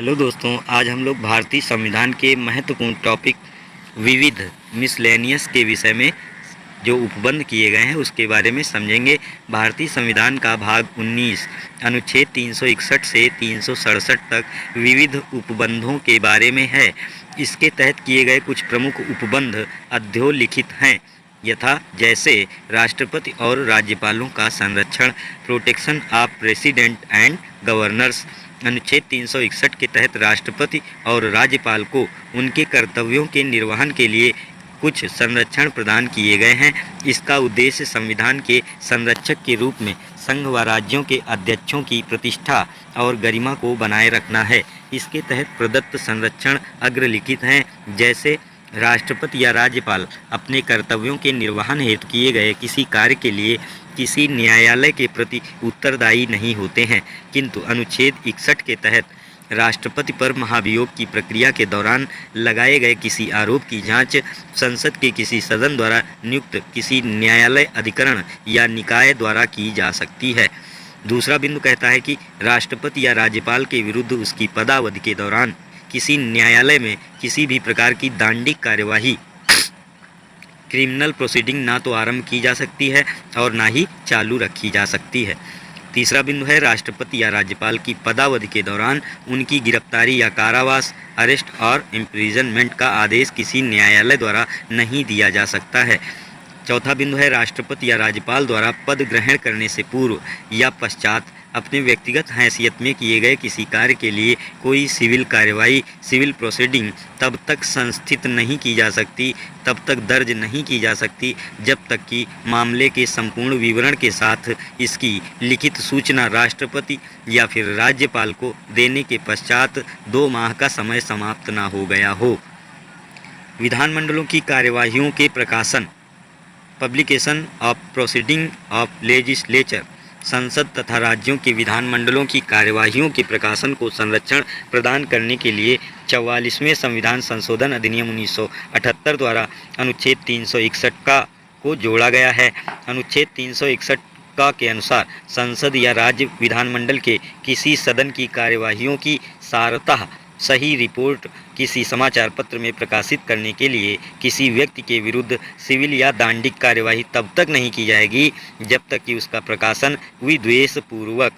Hello दोस्तों, आज हम लोग भारतीय संविधान के महत्वपूर्ण टॉपिक विविध मिसलेनियस के विषय में जो उपबंध किए गए हैं उसके बारे में समझेंगे। भारतीय संविधान का भाग 19 अनुच्छेद 361 से 367 तक विविध उपबंधों के बारे में है। इसके तहत किए गए कुछ प्रमुख उपबंध अधोलिखित हैं यथा जैसे राष्ट्रपति और राज्यपालों का संरक्षण, protection of president and governors. अनुच्छेद 361 के तहत राष्ट्रपति और राज्यपाल को उनके कर्तव्यों के निर्वहन के लिए कुछ संरक्षण प्रदान किए गए हैं। इसका उद्देश्य संविधान के संरक्षक के रूप में संघ व राज्यों के अध्यक्षों की प्रतिष्ठा और गरिमा को बनाए रखना है। इसके तहत प्रदत्त संरक्षण अग्रलिखित हैं जैसे राष्ट्रपति या राज्यपाल अपने कर्तव्यों के निर्वहन हेतु किए गए किसी कार्य के लिए किसी न्यायालय के प्रति उत्तरदायी नहीं होते हैं, किंतु अनुच्छेद 61 के तहत राष्ट्रपति पर महाभियोग की प्रक्रिया के दौरान लगाए गए किसी आरोप की जांच संसद के किसी सदन द्वारा नियुक्त किसी न्यायालय अधिकरण या निकाय द्वारा की जा सकती है। दूसरा बिंदु कहता है कि राष्ट्रपति या राज्यपाल के विरुद्ध उसकी पदावधि के दौरान किसी न्यायालय में किसी भी प्रकार की दांडिक कार्यवाही क्रिमिनल प्रोसीडिंग ना तो आरंभ की जा सकती है और ना ही चालू रखी जा सकती है। तीसरा बिंदु है राष्ट्रपति या राज्यपाल की पदावधि के दौरान उनकी गिरफ्तारी या कारावास, अरेस्ट और इम्प्रिजनमेंट का आदेश किसी न्यायालय द्वारा नहीं दिया जा सकता है। चौथा बिंदु है राष्ट्रपति या राज्यपाल द्वारा पद ग्रहण करने से पूर्व या पश्चात अपने व्यक्तिगत हैसियत में किए गए किसी कार्य के लिए कोई सिविल कार्यवाही, सिविल प्रोसीडिंग तब तक संस्थित नहीं की जा सकती, तब तक दर्ज नहीं की जा सकती जब तक कि मामले के संपूर्ण विवरण के साथ इसकी लिखित सूचना राष्ट्रपति या फिर राज्यपाल को देने के पश्चात 2 माह का समय समाप्त ना हो गया हो। विधानमंडलों की कार्यवाहियों के प्रकाशन, publication of proceeding of legislature. संसद तथा राज्यों के विधानमंडलों की कार्यवाहियों के प्रकाशन को संरक्षण प्रदान करने के लिए 44वें संविधान संशोधन अधिनियम 1978 द्वारा अनुच्छेद 361 का को जोड़ा गया है। अनुच्छेद 361 का के अनुसार संसद या राज्य विधानमंडल के किसी सदन की कार्यवाहियों की सारतः सही रिपोर्ट किसी समाचार पत्र में प्रकाशित करने के लिए किसी व्यक्ति के विरुद्ध सिविल या दांडिक कार्यवाही तब तक नहीं की जाएगी जब तक कि उसका प्रकाशन विद्वेष पूर्वक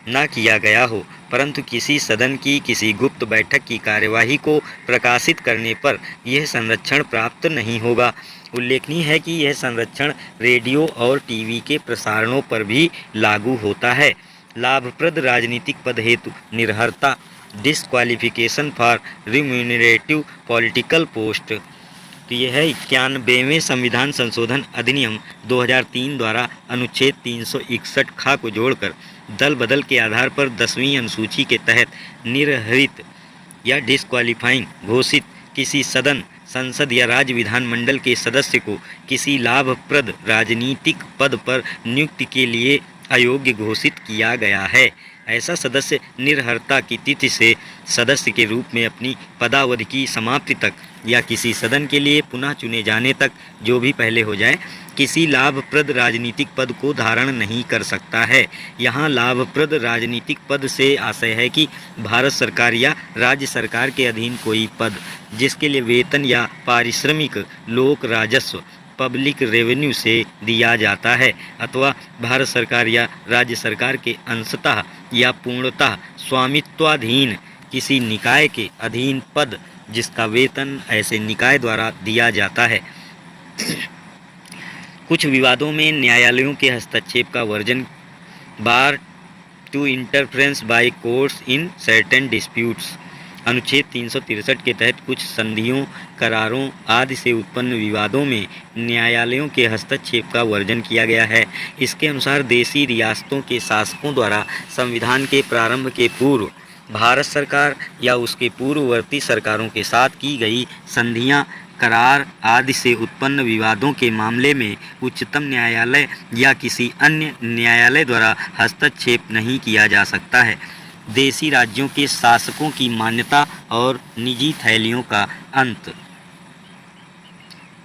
न किया गया हो, परंतु किसी सदन की किसी गुप्त बैठक की कार्यवाही को प्रकाशित करने पर यह संरक्षण प्राप्त नहीं होगा। उल्लेखनीय है कि यह संरक्षण रेडियो और टीवी के प्रसारणों पर भी लागू होता है। लाभप्रद राजनीतिक पद हेतु निर्हरता, disqualification for remunerative political post. तो यह है 91वें संविधान संशोधन अधिनियम 2003 द्वारा अनुच्छेद 361 खा को जोड़कर दल बदल के आधार पर 10वीं अनुसूची के तहत निर्हरित या डिस्क्वालिफाइंग घोषित किसी सदन, संसद या राज्य विधानमंडल के सदस्य को किसी लाभप्रद राजनीतिक पद पर नियुक्ति के लिए अयोग्य घोषित किया गया है। ऐसा सदस्य निर्हरता की तिथि से सदस्य के रूप में अपनी पदावधि की समाप्ति तक या किसी सदन के लिए पुनः चुने जाने तक, जो भी पहले हो जाए, किसी लाभप्रद राजनीतिक पद को धारण नहीं कर सकता है। यहाँ लाभप्रद राजनीतिक पद से आशय है कि भारत सरकार या राज्य सरकार के अधीन कोई पद जिसके लिए वेतन या पारिश्रमिक लोक राजस्व पब्लिक रेवेन्यू से दिया जाता है अथवा भारत सरकार या राज्य सरकार के अंशतः या पूर्णतः स्वामित्वाधीन किसी निकाय के अधीन पद जिसका वेतन ऐसे निकाय द्वारा दिया जाता है। कुछ विवादों में न्यायालयों के हस्तक्षेप का version, bar to interference by courts in certain disputes. अनुच्छेद 363 के तहत कुछ संधियों, करारों आदि से उत्पन्न विवादों में न्यायालयों के हस्तक्षेप का वर्जन किया गया है। इसके अनुसार देशी रियासतों के शासकों द्वारा संविधान के प्रारंभ के पूर्व भारत सरकार या उसके पूर्ववर्ती सरकारों के साथ की गई संधियां, करार आदि से उत्पन्न विवादों के मामले में उच्चतम न्यायालय या किसी अन्य न्यायालय द्वारा हस्तक्षेप नहीं किया जा सकता है। देशी राज्यों के शासकों की मान्यता और निजी थैलियों का अंत।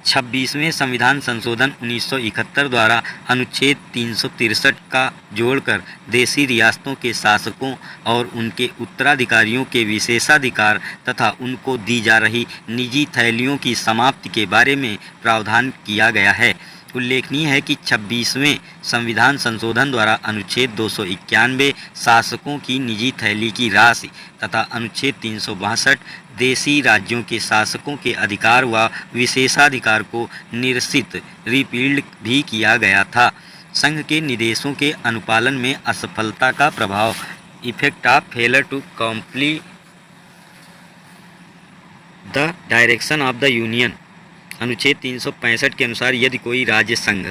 26वें संविधान संशोधन 1971 द्वारा अनुच्छेद 363 का जोड़कर देशी रियासतों के शासकों और उनके उत्तराधिकारियों के विशेषाधिकार तथा उनको दी जा रही निजी थैलियों की समाप्ति के बारे में प्रावधान किया गया है। उल्लेखनीय है कि 26वें संविधान संशोधन द्वारा अनुच्छेद 291 शासकों की निजी थैली की राशि तथा अनुच्छेद 362 देशी राज्यों के शासकों के अधिकार व विशेषाधिकार को निरसित रिपील्ड भी किया गया था। संघ के निर्देशों के अनुपालन में असफलता का प्रभाव, effect of failure to complete the direction of the union. अनुच्छेद 365 के अनुसार यदि कोई राज्य संघ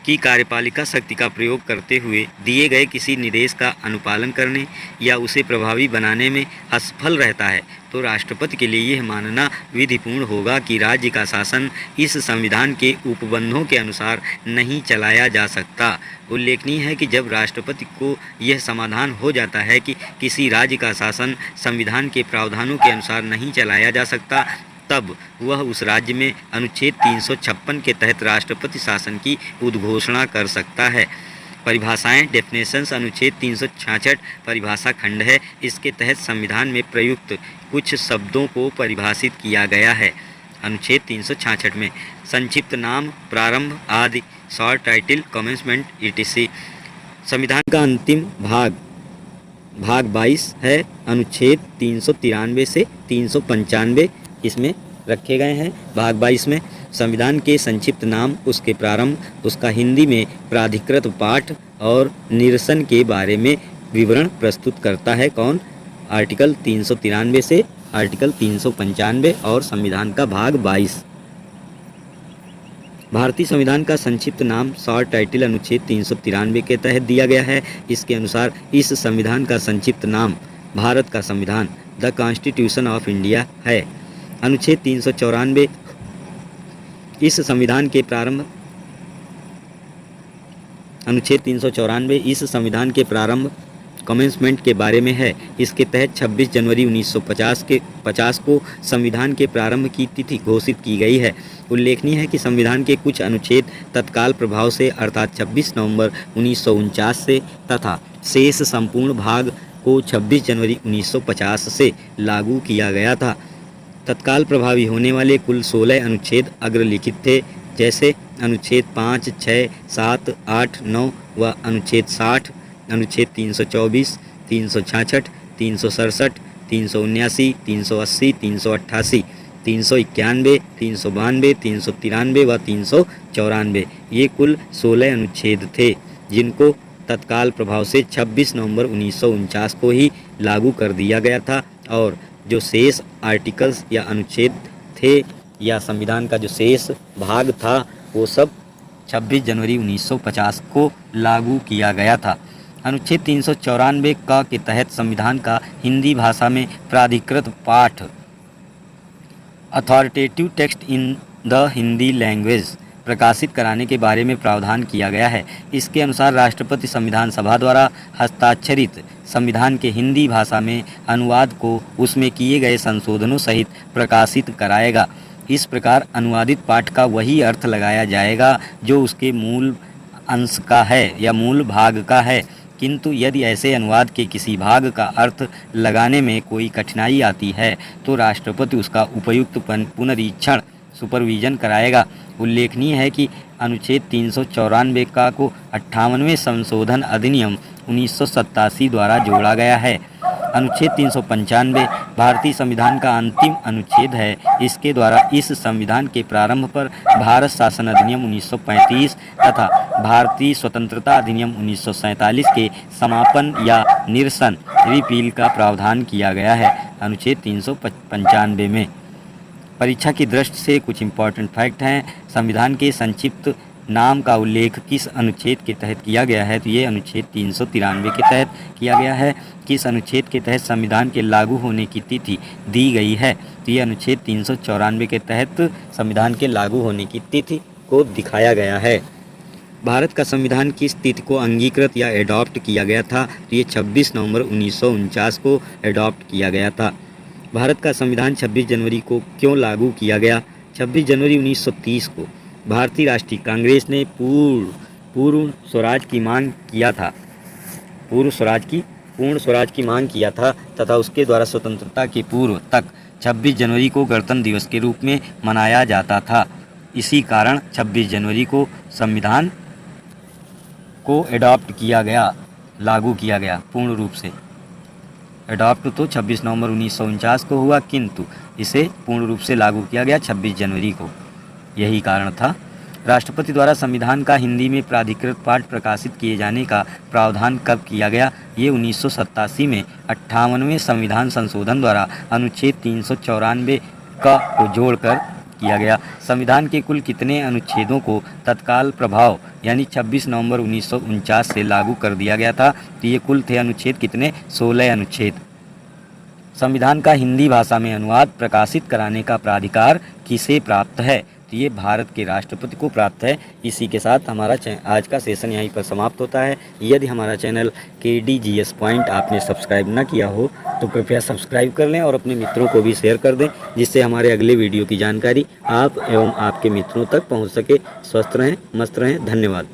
की कार्यपालिका शक्ति का प्रयोग करते हुए दिए गए किसी निर्देश का अनुपालन करने या उसे प्रभावी बनाने में असफल रहता है तो राष्ट्रपति के लिए यह मानना विधिपूर्ण होगा कि राज्य का शासन इस संविधान के उपबंधों के अनुसार नहीं चलाया जा सकता। उल्लेखनीय है कि जब राष्ट्रपति को यह समाधान हो जाता है कि किसी राज्य का शासन संविधान के प्रावधानों के अनुसार नहीं चलाया जा सकता, तब वह उस राज्य में अनुच्छेद 356 के तहत राष्ट्रपति शासन की उद्घोषणा कर सकता है। परिभाषाएं, डेफिनेशंस। अनुच्छेद 366 परिभाषा खंड है। इसके तहत संविधान में प्रयुक्त कुछ शब्दों को परिभाषित किया गया है। अनुच्छेद 366 में संक्षिप्त नाम, प्रारंभ आदि, शॉर्ट टाइटल, कमेंसमेंट etc। संविधान का अंतिम भाग 22 है। अनुच्छेद 393 से 395 इसमें रखे गए हैं। भाग 22 में संविधान के संक्षिप्त नाम, उसके प्रारंभ, उसका हिंदी में प्राधिकृत पाठ और निरसन के बारे में विवरण प्रस्तुत करता है। कौन? आर्टिकल 393 से आर्टिकल 395 और संविधान का भाग 22। भारतीय संविधान का संक्षिप्त नाम, शॉर्ट टाइटल अनुच्छेद 393 के तहत दिया गया है। इसके अनुसार इस संविधान का संक्षिप्त नाम भारत का संविधान, द कॉन्स्टिट्यूशन ऑफ इंडिया है। अनुच्छेद 394 इस संविधान के प्रारंभ कमेंसमेंट के बारे में है। इसके तहत 26 जनवरी 1950 को संविधान के प्रारंभ की तिथि घोषित की गई है। उल्लेखनीय है कि संविधान के कुछ अनुच्छेद तत्काल प्रभाव से अर्थात 26 नवंबर 1949 से तथा शेष संपूर्ण भाग को 26 जनवरी 1950 से लागू किया गया था। तत्काल प्रभावी होने वाले कुल 16 अनुच्छेद अग्रलिखित थे, जैसे अनुच्छेद 5, 6, 7, 8, 9 व अनुच्छेद 60, अनुच्छेद 324, 366, 367, 379, 380, 388, 391, 392, 393 व 394। ये कुल 16 अनुच्छेद थे जिनको तत्काल प्रभाव से 26 नवंबर 1949 को ही लागू कर दिया गया था और जो शेष आर्टिकल्स या अनुच्छेद थे या संविधान का जो शेष भाग था वो सब 26 जनवरी 1950 को लागू किया गया था। अनुच्छेद 394 का के तहत संविधान का हिंदी भाषा में प्राधिकृत पाठ, authoritative text in the Hindi language, प्रकाशित कराने के बारे में प्रावधान किया गया है। इसके अनुसार राष्ट्रपति संविधान सभा द्वारा हस्ताक्षरित संविधान के हिंदी भाषा में अनुवाद को उसमें किए गए संशोधनों सहित प्रकाशित कराएगा। इस प्रकार अनुवादित पाठ का वही अर्थ लगाया जाएगा जो उसके मूल अंश का है या मूल भाग का है, किंतु यदि ऐसे अनुवाद के किसी भाग का अर्थ लगाने में कोई कठिनाई आती है तो राष्ट्रपति उसका उपयुक्त पुनरीक्षण सुपरविजन कराएगा। उल्लेखनीय है कि अनुच्छेद 394 का को 58वें संशोधन अधिनियम 1987 द्वारा जोड़ा गया है। अनुच्छेद 395 भारतीय संविधान का अंतिम अनुच्छेद है। इसके द्वारा इस संविधान के प्रारंभ पर भारत शासन अधिनियम 1935 तथा भारतीय स्वतंत्रता अधिनियम 1947 के समापन या निरसन रिपील का प्रावधान किया गया है। अनुच्छेद 395 में परीक्षा की दृष्टि से कुछ इम्पॉर्टेंट फैक्ट हैं। संविधान के संक्षिप्त नाम का उल्लेख किस अनुच्छेद के तहत किया गया है, तो ये अनुच्छेद 393 के तहत किया गया है। किस अनुच्छेद के तहत संविधान के लागू होने की तिथि दी गई है, तो ये अनुच्छेद 394 के तहत संविधान के लागू होने की तिथि को दिखाया गया है। भारत का संविधान किस तिथि को अंगीकृत या एडॉप्ट किया गया था, तो ये 26 नवंबर 1949 को एडॉप्ट किया गया था। भारत का संविधान 26 जनवरी को क्यों लागू किया गया? 26 जनवरी 1930 को भारतीय राष्ट्रीय कांग्रेस ने पूर्ण स्वराज की मांग किया था तथा उसके द्वारा स्वतंत्रता के पूर्व तक 26 जनवरी को गणतंत्र दिवस के रूप में मनाया जाता था। इसी कारण 26 जनवरी को संविधान को लागू किया गया पूर्ण रूप से। एडॉप्ट तो 26 नवंबर 1949 को हुआ, किंतु इसे पूर्ण रूप से लागू किया गया 26 जनवरी को। यही कारण था। राष्ट्रपति द्वारा संविधान का हिंदी में प्राधिकृत पाठ प्रकाशित किए जाने का प्रावधान कब किया गया? ये 1987 में 58वें संविधान संशोधन द्वारा अनुच्छेद 394 को जोड़कर किया गया। संविधान के कुल कितने अनुच्छेदों को तत्काल प्रभाव यानी 26 नवंबर 1949 से लागू कर दिया गया था? तो ये कुल थे अनुच्छेद कितने? 16 अनुच्छेद। संविधान का हिंदी भाषा में अनुवाद प्रकाशित कराने का प्राधिकार किसे प्राप्त है? तो ये भारत के राष्ट्रपति को प्राप्त है। इसी के साथ हमारा आज का सेशन यहीं पर समाप्त होता है। यदि हमारा चैनल KDGS पॉइंट आपने सब्सक्राइब ना किया हो तो कृपया सब्सक्राइब कर लें और अपने मित्रों को भी शेयर कर दें, जिससे हमारे अगले वीडियो की जानकारी आप एवं आपके मित्रों तक पहुंच सके। स्वस्थ रहें, मस्त रहें। धन्यवाद।